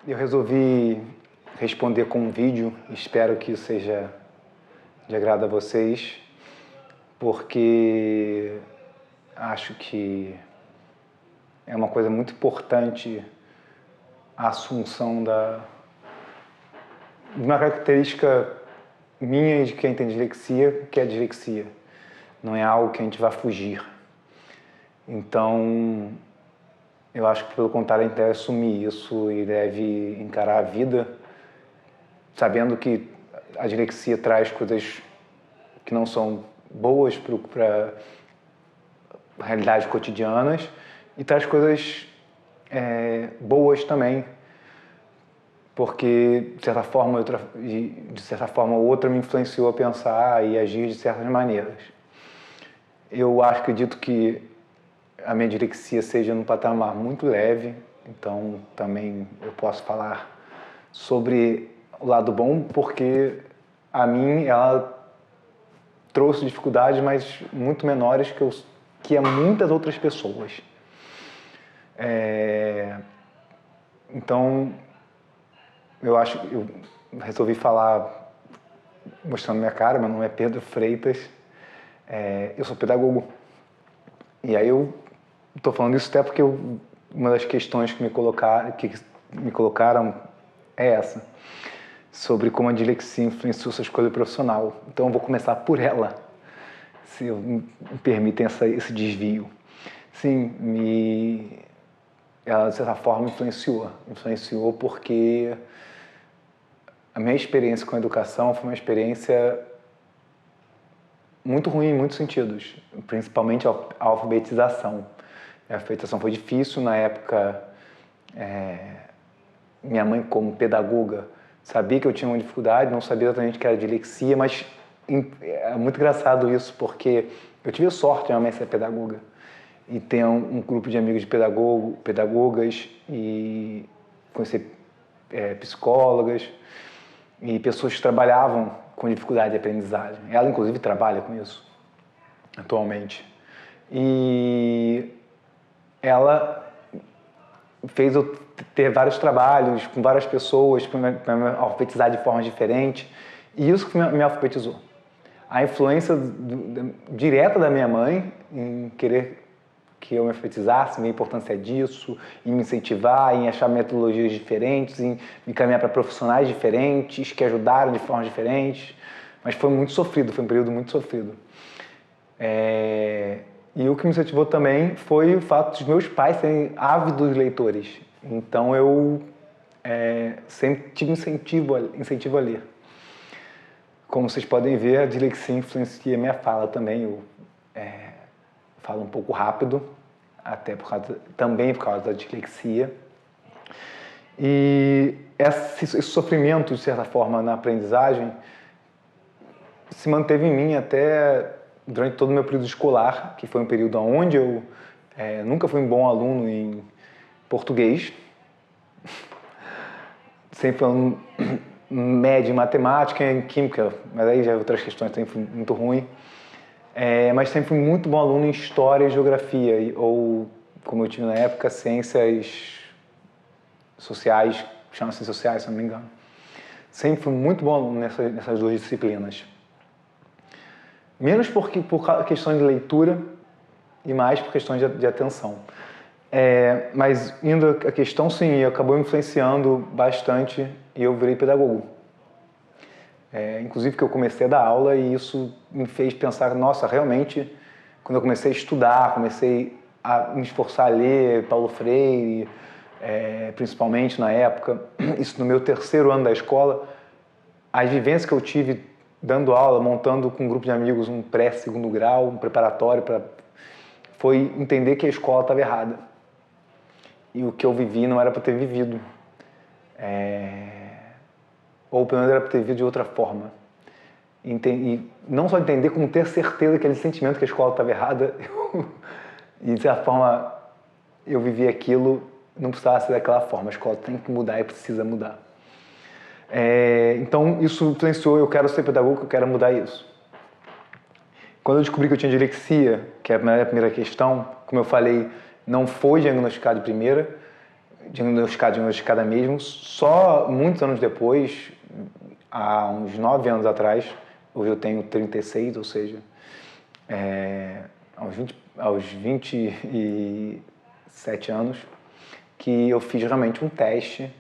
Eu resolvi responder com um vídeo, espero que seja de agrado a vocês, porque acho que é uma coisa muito importante a assunção de uma característica minha e de quem tem dislexia, que é a dislexia. Não é algo que a gente vai fugir. Então, eu acho que, pelo contrário, a gente deve assumir isso e deve encarar a vida sabendo que a dislexia traz coisas que não são boas para realidades cotidianas e traz coisas boas também, porque de certa forma ou outra me influenciou a pensar e agir de certas maneiras. Eu acredito que a minha dislexia seja num patamar muito leve, então também eu posso falar sobre o lado bom, porque a mim ela trouxe dificuldades, mas muito menores que a muitas outras pessoas. Então, eu resolvi falar mostrando minha cara. Meu nome é Pedro Freitas, eu sou pedagogo. E aí eu estou falando isso até porque uma das questões que me colocaram é essa, sobre como a dislexia influenciou sua escolha profissional. Então eu vou começar por ela, se me permitem esse desvio. Sim, ela de certa forma influenciou porque a minha experiência com a educação foi uma experiência muito ruim em muitos sentidos, principalmente a alfabetização. A alfabetização foi difícil na época. Minha mãe, como pedagoga, sabia que eu tinha uma dificuldade, não sabia exatamente que era dislexia, mas é muito engraçado isso, porque eu tive a sorte de minha mãe ser pedagoga e ter um grupo de amigos de pedagogas e conhecer psicólogas e pessoas que trabalhavam com dificuldade de aprendizagem. Ela, inclusive, trabalha com isso atualmente. E ela fez eu ter vários trabalhos com várias pessoas para me alfabetizar de formas diferentes, e isso que me alfabetizou. A influência direta da minha mãe em querer que eu me alfabetizasse, a importância disso, em me incentivar, em achar metodologias diferentes, em me caminhar para profissionais diferentes, que ajudaram de formas diferentes, mas foi muito sofrido, foi um período muito sofrido. E o que me incentivou também foi o fato dos meus pais serem ávidos leitores. Então eu sempre tive incentivo a ler. Como vocês podem ver, a dislexia influencia minha fala também. Eu falo um pouco rápido, também por causa da dislexia. E esse sofrimento, de certa forma, na aprendizagem, se manteve em mim até durante todo o meu período escolar, que foi um período onde eu nunca fui um bom aluno em português, sempre foi um médio em matemática e em química, mas aí já outras questões também fui muito ruim, mas sempre fui muito bom aluno em história e geografia, ou, como eu tive na época, ciências sociais, chama-se sociais, se não me engano. Sempre fui muito bom aluno nessas duas disciplinas. Menos por questões de leitura e mais por questões de atenção. Mas indo à questão, sim, acabou influenciando bastante e eu virei pedagogo. Inclusive que eu comecei a dar aula e isso me fez pensar, nossa, realmente, quando eu comecei a estudar, comecei a me esforçar a ler Paulo Freire, principalmente na época, isso no meu 3º ano da escola, as vivências que eu tive dando aula, montando com um grupo de amigos um pré-segundo grau, um preparatório, foi entender que a escola estava errada. E o que eu vivi não era para ter vivido. Ou pelo menos era para ter vivido de outra forma. E não só entender, como ter certeza que aquele sentimento que a escola estava errada, e de certa forma eu vivi aquilo, não precisava ser daquela forma. A escola tem que mudar e precisa mudar. Então isso influenciou, eu quero ser pedagogo, eu quero mudar isso. Quando eu descobri que eu tinha dislexia, que é a primeira questão, como eu falei, não foi diagnosticado de primeira, diagnosticada mesmo, só muitos anos depois, há uns 9 anos atrás, hoje eu tenho 36, ou seja, aos 27 anos, que eu fiz realmente um teste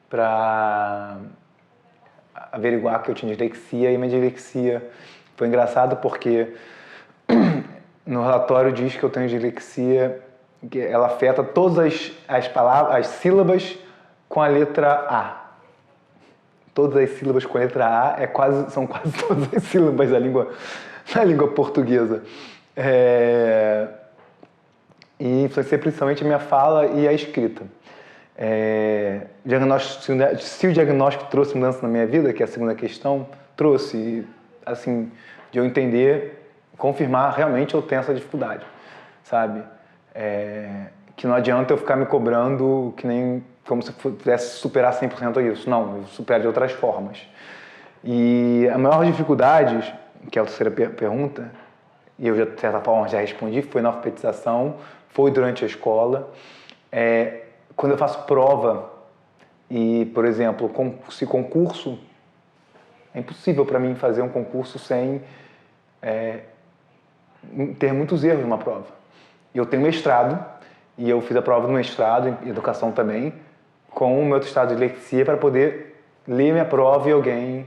para averiguar que eu tinha dislexia, e minha dislexia foi engraçado porque no relatório diz que eu tenho dislexia, que ela afeta todas as palavras, as sílabas com a letra A. Todas as sílabas com a letra A são quase todas as sílabas da língua portuguesa. E influencia principalmente a minha fala e a escrita. Se o diagnóstico trouxe mudança na minha vida, que é a segunda questão, trouxe, assim, de eu entender, confirmar, realmente eu tenho essa dificuldade, sabe? Que não adianta eu ficar me cobrando que nem como se eu pudesse superar 100% isso. Não, eu superar de outras formas. E a maior dificuldade, que é a terceira pergunta, e eu, de certa forma, já respondi, foi na alfabetização, foi durante a escola. Quando eu faço prova e, por exemplo, se concurso, é impossível para mim fazer um concurso sem ter muitos erros numa prova. Eu tenho mestrado, e eu fiz a prova do mestrado, em educação também, com o meu estado de dislexia para poder ler minha prova e alguém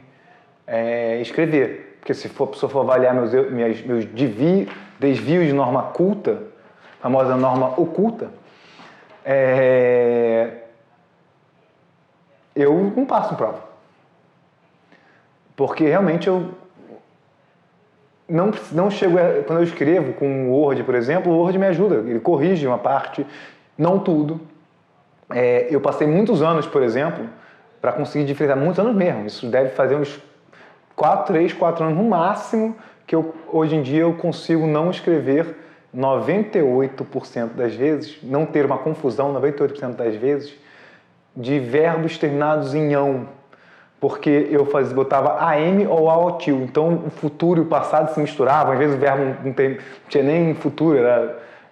escrever. Porque se a pessoa for avaliar meus desvios de norma culta, a famosa norma oculta, eu não passo em prova. Porque realmente eu não chego... Quando eu escrevo com o Word, por exemplo, o Word me ajuda, ele corrige uma parte, não tudo. Eu passei muitos anos, por exemplo, para conseguir diferenciar, muitos anos mesmo, isso deve fazer uns 3, 4 anos no máximo, que hoje em dia eu consigo não escrever 98% das vezes, não ter uma confusão 98% das vezes, de verbos terminados em ão, porque eu botava AM ou AOTIL, então o futuro e o passado se misturavam, às vezes o verbo não tinha nem futuro,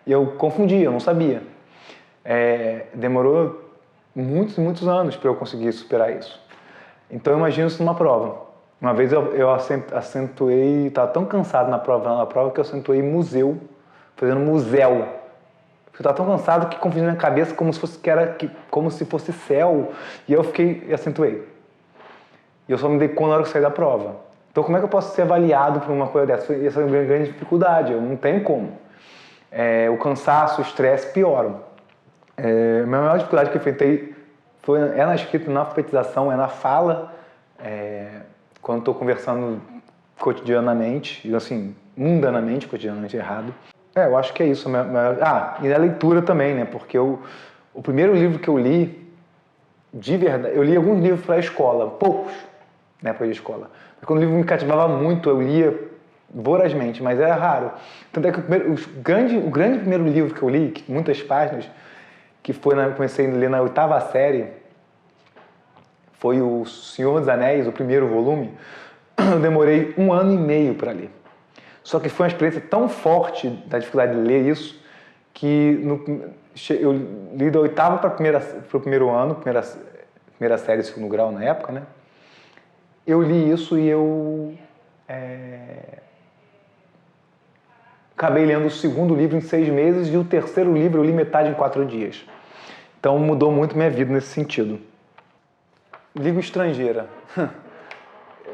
eu confundia, eu não sabia. Demorou muitos, muitos anos para eu conseguir superar isso. Então eu imagino isso numa prova. Uma vez eu acentuei, estava tão cansado na prova que eu acentuei museu, fazendo museu. Eu estava tão cansado que confundi na minha cabeça como se fosse céu, e eu acentuei. E eu só me dei conta na hora que eu saí da prova. Então como é que eu posso ser avaliado por uma coisa dessa? Essa é uma grande dificuldade, eu não tenho como. O cansaço, o estresse pioram. A minha maior dificuldade que eu enfrentei é na escrita, na alfabetização, é na fala, quando estou conversando cotidianamente, assim, mundanamente, cotidianamente errado. Eu acho que é isso. E na leitura também, né? Porque o primeiro livro que eu li, de verdade, eu li alguns livros para a escola, poucos, né, para a escola. Mas quando o livro me cativava muito, eu lia vorazmente, mas era raro. Tanto é que o grande primeiro livro que eu li, muitas páginas, que comecei a ler na 8ª série, foi o Senhor dos Anéis, o primeiro volume. Eu demorei 1 ano e meio para ler. Só que foi uma experiência tão forte da dificuldade de ler isso, que eu li da 8ª para o primeiro ano, primeira série, segundo grau na época, né? Eu li isso e eu acabei lendo o segundo livro em 6 meses e o terceiro livro eu li metade em 4 dias. Então mudou muito minha vida nesse sentido. Língua estrangeira.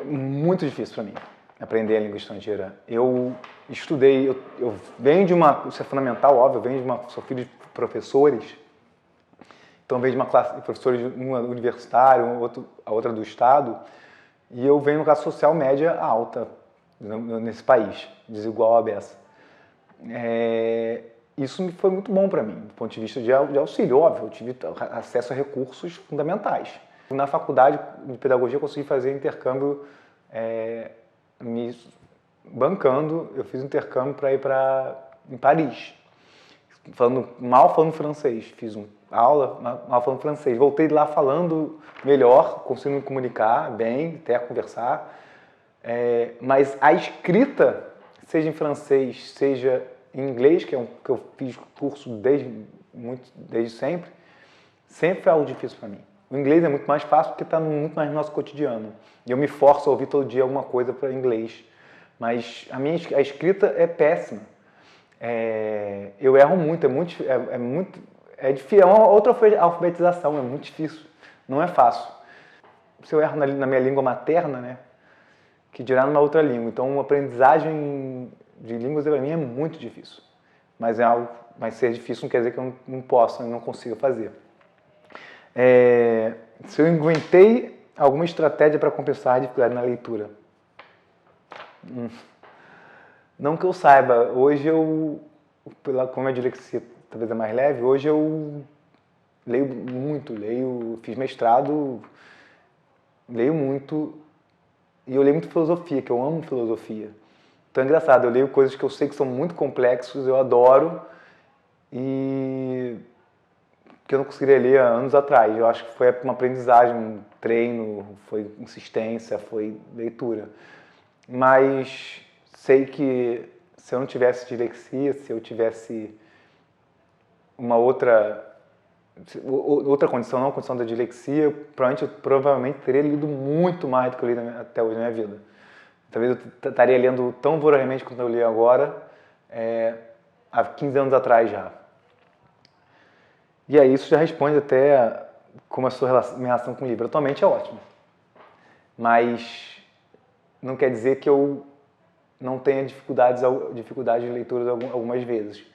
Muito difícil para mim aprender a língua estrangeira. Eu estudei, eu venho de isso é fundamental, óbvio, sou filho de professores, então venho de uma classe de professores, uma universitária, a outra do estado, e eu venho de uma classe social média alta nesse país, desigual à beça. Isso foi muito bom para mim, do ponto de vista de auxílio, óbvio, eu tive acesso a recursos fundamentais. Na faculdade de pedagogia eu consegui fazer intercâmbio, me bancando, eu fiz um intercâmbio para ir em Paris, mal falando francês, fiz uma aula mal falando francês, voltei de lá falando melhor, conseguindo me comunicar bem, até conversar, mas a escrita, seja em francês, seja em inglês, que eu fiz curso desde sempre, Sempre foi algo difícil para mim. O inglês é muito mais fácil porque está muito mais no nosso cotidiano. E eu me forço a ouvir todo dia alguma coisa para inglês. Mas a escrita é péssima. Eu erro muito, é difícil, é uma outra alfabetização, é muito difícil. Não é fácil. Se eu erro na minha língua materna, né? Que dirá numa outra língua. Então, uma aprendizagem de línguas para mim é muito difícil. Mas ser difícil não quer dizer que eu não possa, não consiga fazer. Se eu inventei alguma estratégia para compensar a dificuldade na leitura. Não que eu saiba. Hoje como a dislexia talvez é mais leve, hoje eu leio muito, fiz mestrado, leio muito, e eu leio muito filosofia, que eu amo filosofia. Então é engraçado, eu leio coisas que eu sei que são muito complexos, eu adoro, e que eu não conseguiria ler há anos atrás. Eu acho que foi uma aprendizagem, um treino, foi insistência, foi leitura. Mas sei que se eu não tivesse dislexia, se eu tivesse uma outra condição, não a condição da dislexia, provavelmente teria lido muito mais do que eu li até hoje na minha vida. Talvez eu estaria lendo tão vorazmente quanto eu li agora, há 15 anos atrás já. E aí isso já responde até como a minha relação com o livro. Atualmente é ótimo. Mas não quer dizer que eu não tenha dificuldades de leitura algumas vezes.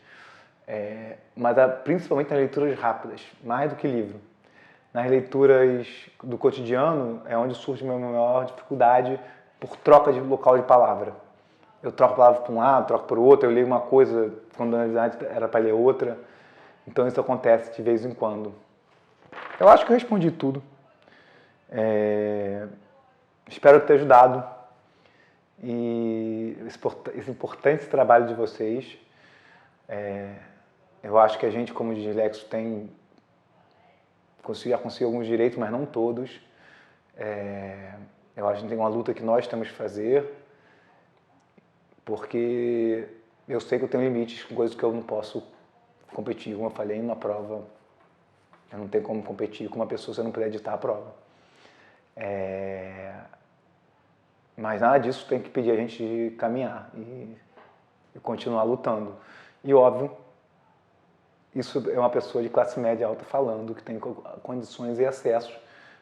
Mas principalmente nas leituras rápidas, mais do que livro. Nas leituras do cotidiano é onde surge a minha maior dificuldade por troca de local de palavra. Eu troco a palavra para um lado, troco para o outro, eu leio uma coisa quando na verdade era para ler outra. Então isso acontece de vez em quando. Eu acho que eu respondi tudo. Espero ter ajudado. E esse importante trabalho de vocês. Eu acho que a gente, como dislexo, já conseguiu alguns direitos, mas não todos. Eu acho que tem uma luta que nós temos que fazer, porque eu sei que eu tenho limites com coisas que eu não posso competir. Como eu falei numa prova, eu não tenho como competir com uma pessoa se eu não puder editar a prova. Mas nada disso tem que pedir a gente de caminhar e continuar lutando. E óbvio, isso é uma pessoa de classe média alta falando, que tem condições e acessos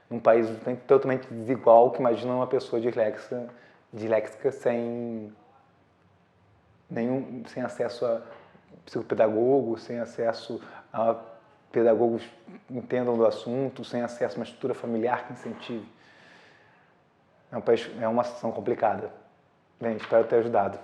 num país totalmente desigual, que imagina uma pessoa disléxica sem acesso a psicopedagogos, sem acesso a pedagogos que entendam do assunto, sem acesso a uma estrutura familiar que incentive. É uma situação complicada. Bem, espero ter ajudado.